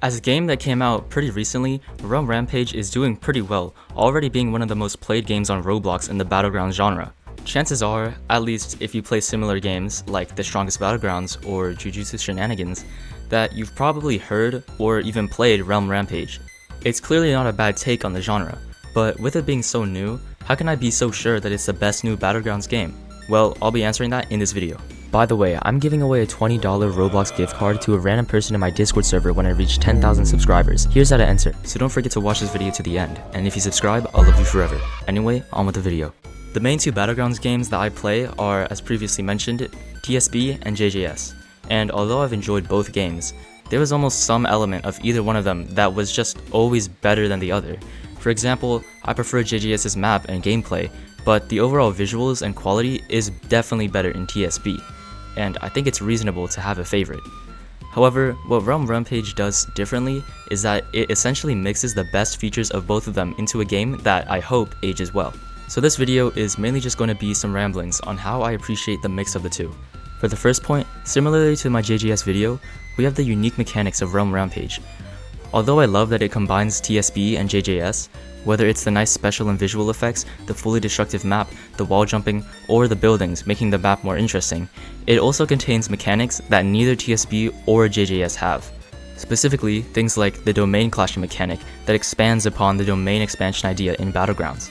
As a game that came out pretty recently, Rampage is doing pretty well, already being one of the most played games on Roblox in the Battlegrounds genre. Chances are, at least if you play similar games like The Strongest Battlegrounds or Jujutsu Shenanigans, that you've probably heard or even played Rampage. It's clearly not a bad take on the genre, but with it being so new, how can I be so sure that it's the best new Battlegrounds game? Well, I'll be answering that in this video. By the way, I'm giving away a $20 Roblox gift card to a random person in my Discord server when I reach 10,000 subscribers. Here's how to enter, so don't forget to watch this video to the end, and if you subscribe, I'll love you forever. Anyway, on with the video. The main two Battlegrounds games that I play are, as previously mentioned, TSB and JJS, and although I've enjoyed both games, there was almost some element of either one of them that was just always better than the other. For example, I prefer JJS's map and gameplay, but the overall visuals and quality is definitely better in TSB, and I think it's reasonable to have a favorite. However, what Rampage does differently is that it essentially mixes the best features of both of them into a game that I hope ages well. So this video is mainly just going to be some ramblings on how I appreciate the mix of the two. For the first point, similarly to my JJS video, we have the unique mechanics of Rampage. Although I love that it combines TSB and JJS, whether it's the nice special and visual effects, the fully destructive map, the wall jumping, or the buildings making the map more interesting, it also contains mechanics that neither TSB or JJS have. Specifically, things like the domain clashing mechanic that expands upon the domain expansion idea in Battlegrounds.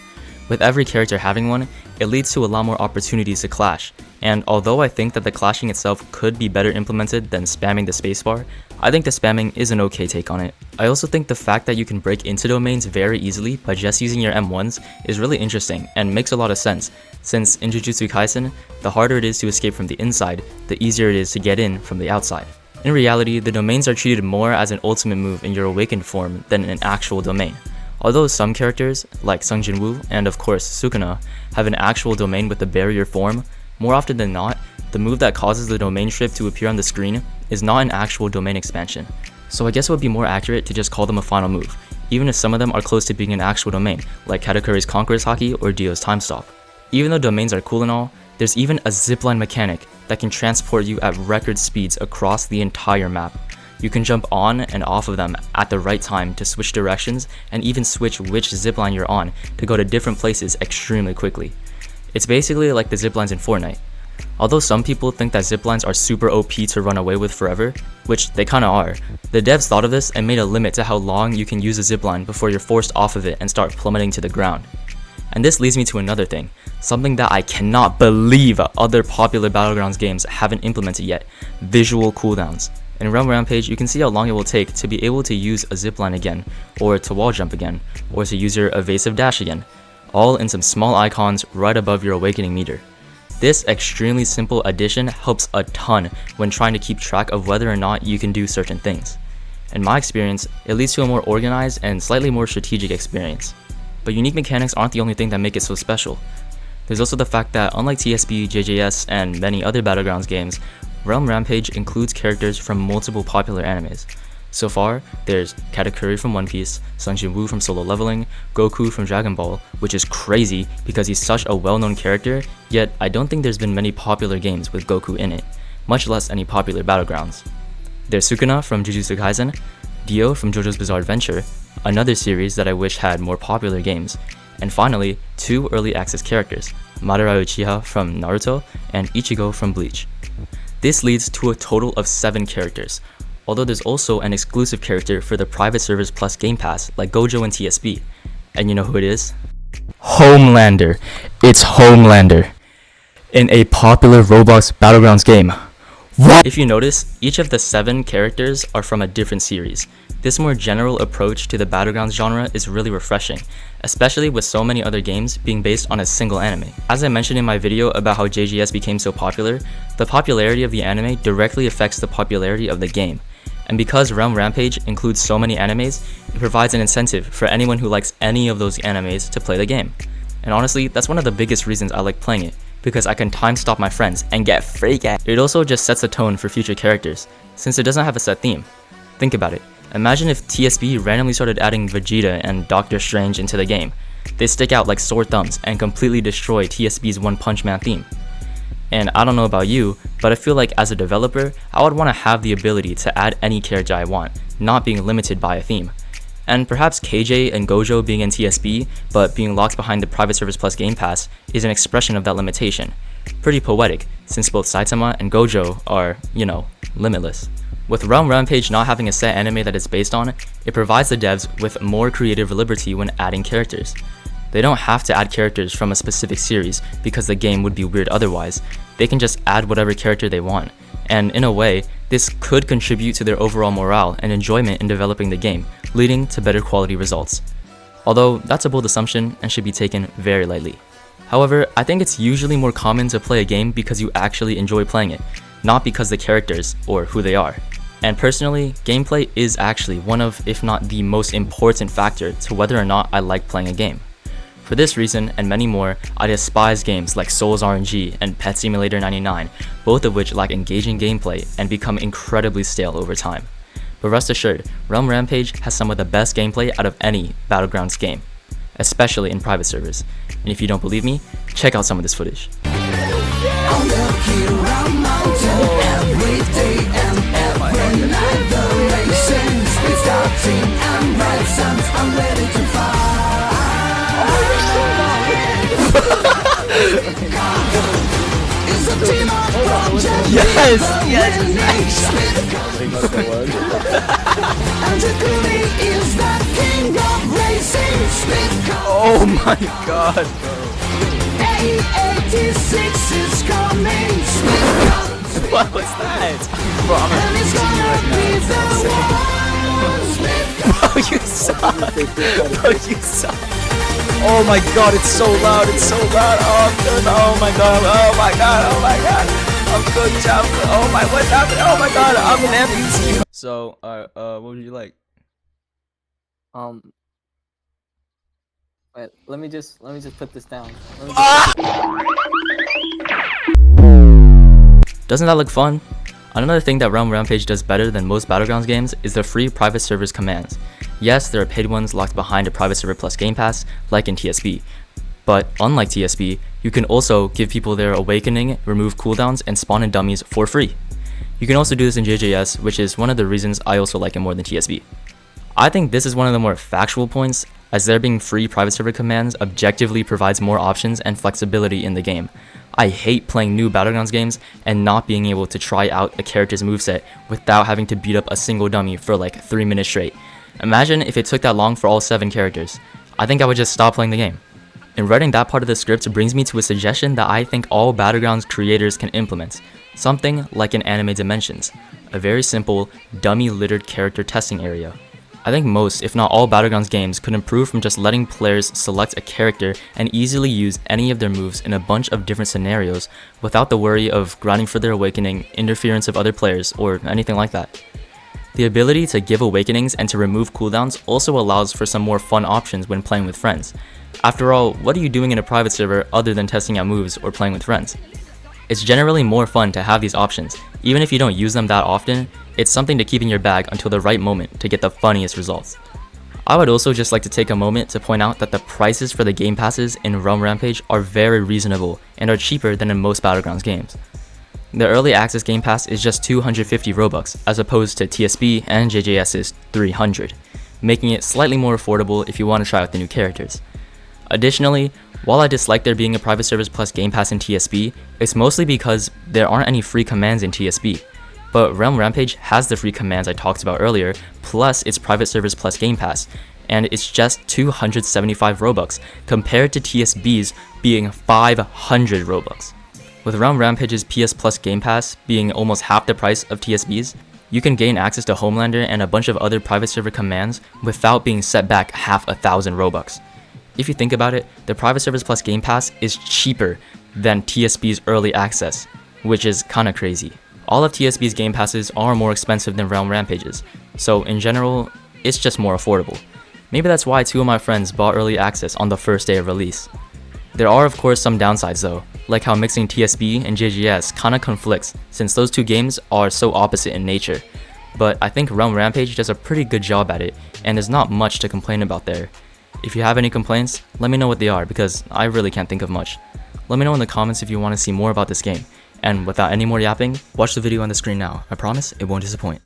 With every character having one, it leads to a lot more opportunities to clash, and although I think that the clashing itself could be better implemented than spamming the spacebar, I think the spamming is an okay take on it. I also think the fact that you can break into domains very easily by just using your M1s is really interesting and makes a lot of sense, since in Jujutsu Kaisen, the harder it is to escape from the inside, the easier it is to get in from the outside. In reality, the domains are treated more as an ultimate move in your awakened form than an actual domain. Although some characters, like Sung Jin-woo and of course Sukuna, have an actual domain with the barrier form, more often than not, the move that causes the domain strip to appear on the screen is not an actual domain expansion. So I guess it would be more accurate to just call them a final move, even if some of them are close to being an actual domain, like Katakuri's Conqueror's Haki or Dio's Time Stop. Even though domains are cool and all, there's even a zipline mechanic that can transport you at record speeds across the entire map. You can jump on and off of them at the right time to switch directions and even switch which zipline you're on to go to different places extremely quickly. It's basically like the ziplines in Fortnite. Although some people think that ziplines are super OP to run away with forever, which they kinda are, the devs thought of this and made a limit to how long you can use a zipline before you're forced off of it and start plummeting to the ground. And this leads me to another thing, something that I cannot believe other popular Battlegrounds games haven't implemented yet: visual cooldowns. In Rampage, you can see how long it will take to be able to use a zipline again, or to wall jump again, or to use your evasive dash again, all in some small icons right above your awakening meter. This extremely simple addition helps a ton when trying to keep track of whether or not you can do certain things. In my experience, it leads to a more organized and slightly more strategic experience. But unique mechanics aren't the only thing that make it so special. There's also the fact that unlike TSB, JJS, and many other Battlegrounds games, Rampage includes characters from multiple popular animes. So far, there's Katakuri from One Piece, Sung Jin-woo from Solo Leveling, Goku from Dragon Ball, which is crazy because he's such a well-known character, yet I don't think there's been many popular games with Goku in it, much less any popular Battlegrounds. There's Sukuna from Jujutsu Kaisen, Dio from JoJo's Bizarre Adventure, another series that I wish had more popular games, and finally, two early access characters, Madara Uchiha from Naruto and Ichigo from Bleach. This leads to a total of 7 characters, although there's also an exclusive character for the private servers plus Game Pass like Gojo and TSB. And you know who it is? Homelander. It's Homelander in a popular Roblox Battlegrounds game. What? If you notice, each of the 7 characters are from a different series. This more general approach to the Battlegrounds genre is really refreshing, especially with so many other games being based on a single anime. As I mentioned in my video about how JJS became so popular, the popularity of the anime directly affects the popularity of the game. And because Rampage includes so many animes, it provides an incentive for anyone who likes any of those animes to play the game. And honestly, that's one of the biggest reasons I like playing it, because I can time stop my friends and get freak out. It also just sets a tone for future characters, since it doesn't have a set theme. Think about it. Imagine if TSB randomly started adding Vegeta and Doctor Strange into the game. They stick out like sore thumbs and completely destroy TSB's One Punch Man theme. And I don't know about you, but I feel like as a developer, I would want to have the ability to add any character I want, not being limited by a theme. And perhaps KJ and Gojo being in TSB, but being locked behind the Private Service Plus Game Pass is an expression of that limitation. Pretty poetic, since both Saitama and Gojo are, limitless. With Realm Rampage not having a set anime that it's based on, it provides the devs with more creative liberty when adding characters. They don't have to add characters from a specific series because the game would be weird otherwise. They can just add whatever character they want. And in a way, this could contribute to their overall morale and enjoyment in developing the game, leading to better quality results. Although that's a bold assumption and should be taken very lightly. However, I think it's usually more common to play a game because you actually enjoy playing it, not because the characters or who they are. And personally, gameplay is actually one of, if not the most important factor to whether or not I like playing a game. For this reason, and many more, I despise games like Souls RNG and Pet Simulator 99, both of which lack engaging gameplay and become incredibly stale over time. But rest assured, Realm Rampage has some of the best gameplay out of any Battlegrounds game, especially in private servers. And if you don't believe me, check out some of this footage. Yes! Oh my god! What was that? Bro, you suck! Bro, you suck! Oh my god, it's so loud, it's so loud! Oh, I'm good, oh my god, oh my god, oh my god! I'm good, I'm good, oh my, what's happening? Oh my god, I'm an amputee! So, what would you like? Wait, let me just put this down. Doesn't that look fun? Another thing that Realm Rampage does better than most Battlegrounds games is the free private servers commands. Yes, there are paid ones locked behind a Private Server Plus Game Pass, like in TSB. But unlike TSB, you can also give people their awakening, remove cooldowns, and spawn in dummies for free. You can also do this in JJS, which is one of the reasons I also like it more than TSB. I think this is one of the more factual points, as there being free private server commands objectively provides more options and flexibility in the game. I hate playing new Battlegrounds games and not being able to try out a character's moveset without having to beat up a single dummy for like 3 minutes straight. Imagine if it took that long for all 7 characters. I think I would just stop playing the game. And writing that part of the script brings me to a suggestion that I think all Battlegrounds creators can implement. Something like an anime dimensions. A very simple, dummy-littered character testing area. I think most, if not all, Battlegrounds games could improve from just letting players select a character and easily use any of their moves in a bunch of different scenarios without the worry of grinding for their awakening, interference of other players, or anything like that. The ability to give awakenings and to remove cooldowns also allows for some more fun options when playing with friends. After all, what are you doing in a private server other than testing out moves or playing with friends? It's generally more fun to have these options. Even if you don't use them that often, it's something to keep in your bag until the right moment to get the funniest results. I would also just like to take a moment to point out that the prices for the game passes in Realm Rampage are very reasonable and are cheaper than in most Battlegrounds games. The early access game pass is just 250 robux as opposed to TSB and JJS's 300, making it slightly more affordable if you want to try out the new characters. Additionally, while I dislike there being a Private Service Plus Game Pass in TSB, it's mostly because there aren't any free commands in TSB. But Realm Rampage has the free commands I talked about earlier, plus its Private Service Plus Game Pass, and it's just 275 robux compared to TSB's being 500 robux. With Realm Rampage's PS Plus Game Pass being almost half the price of TSB's, you can gain access to Homelander and a bunch of other private server commands without being set back half 1,000 robux. If you think about it, the Private Service Plus Game Pass is cheaper than TSB's early access, which is kinda crazy. All of TSB's Game Passes are more expensive than Realm Rampage's, so in general, it's just more affordable. Maybe that's why 2 of my friends bought early access on the first day of release. There are of course some downsides though, like how mixing TSB and JGS kinda conflicts since those 2 games are so opposite in nature. But I think Realm Rampage does a pretty good job at it, and there's not much to complain about there. If you have any complaints, let me know what they are because I really can't think of much. Let me know in the comments if you want to see more about this game. And without any more yapping, watch the video on the screen now. I promise it won't disappoint.